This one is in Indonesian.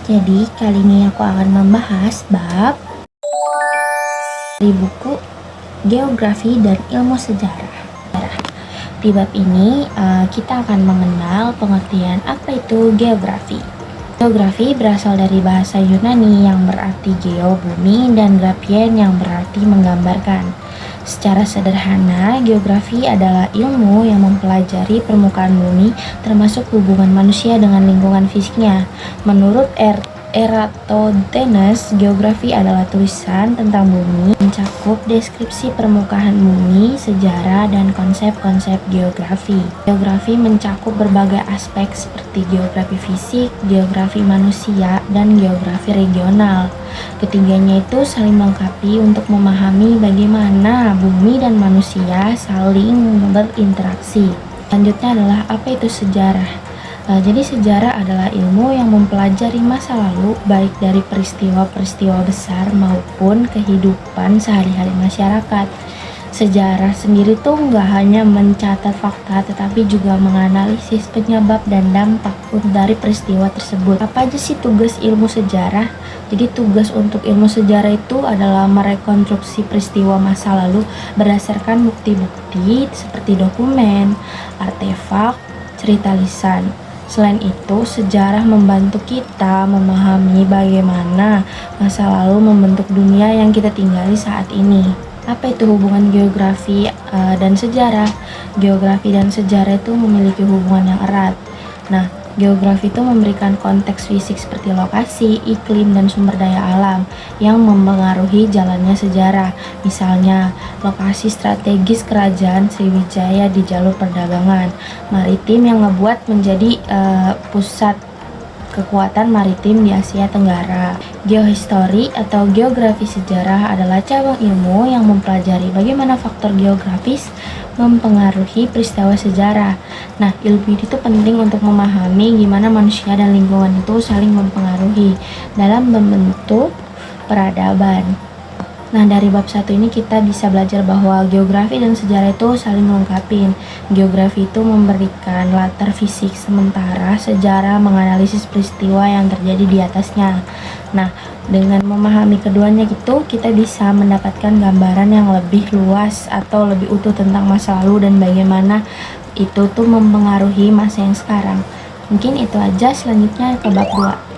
Jadi kali ini aku akan membahas bab dari buku Geografi dan Ilmu Sejarah. Di bab ini kita akan mengenal pengertian apa itu geografi. Geografi berasal dari bahasa Yunani yang berarti geo bumi dan grafien yang berarti menggambarkan. Secara sederhana, geografi adalah ilmu yang mempelajari permukaan bumi termasuk hubungan manusia dengan lingkungan fisiknya. Menurut Eratosthenes, geografi adalah tulisan tentang bumi, mencakup deskripsi permukaan bumi, sejarah, dan konsep-konsep geografi. Geografi mencakup berbagai aspek seperti geografi fisik, geografi manusia, dan geografi regional. Ketiganya itu saling melengkapi untuk memahami bagaimana bumi dan manusia saling berinteraksi. Selanjutnya adalah apa itu sejarah. Jadi sejarah adalah ilmu yang mempelajari masa lalu baik dari peristiwa-peristiwa besar maupun kehidupan sehari-hari masyarakat. Sejarah sendiri tuh nggak hanya mencatat fakta tetapi juga menganalisis penyebab dan dampak dari peristiwa tersebut. Apa aja sih tugas ilmu sejarah? Jadi tugas untuk ilmu sejarah itu adalah merekonstruksi peristiwa masa lalu berdasarkan bukti-bukti seperti dokumen, artefak, cerita lisan. Selain itu, sejarah membantu kita memahami bagaimana masa lalu membentuk dunia yang kita tinggali saat ini. Apa itu hubungan geografi dan sejarah? Geografi dan sejarah itu memiliki hubungan yang erat. Nah, geografi itu memberikan konteks fisik seperti lokasi, iklim, dan sumber daya alam yang mempengaruhi jalannya sejarah. Misalnya, lokasi strategis kerajaan Sriwijaya di jalur perdagangan maritim yang ngebuat menjadi pusat kekuatan maritim di Asia Tenggara. Geohistori atau geografi sejarah adalah cabang ilmu yang mempelajari bagaimana faktor geografis mempengaruhi peristiwa sejarah. Nah, ilmu itu penting untuk memahami gimana manusia dan lingkungan itu saling mempengaruhi dalam membentuk peradaban. Nah, dari bab 1 ini kita bisa belajar bahwa geografi dan sejarah itu saling melengkapi. Geografi itu memberikan latar fisik, sementara sejarah menganalisis peristiwa yang terjadi di atasnya. Nah, dengan memahami keduanya gitu, kita bisa mendapatkan gambaran yang lebih luas atau lebih utuh tentang masa lalu dan bagaimana itu tuh mempengaruhi masa yang sekarang. Mungkin itu aja, selanjutnya ke bab 2.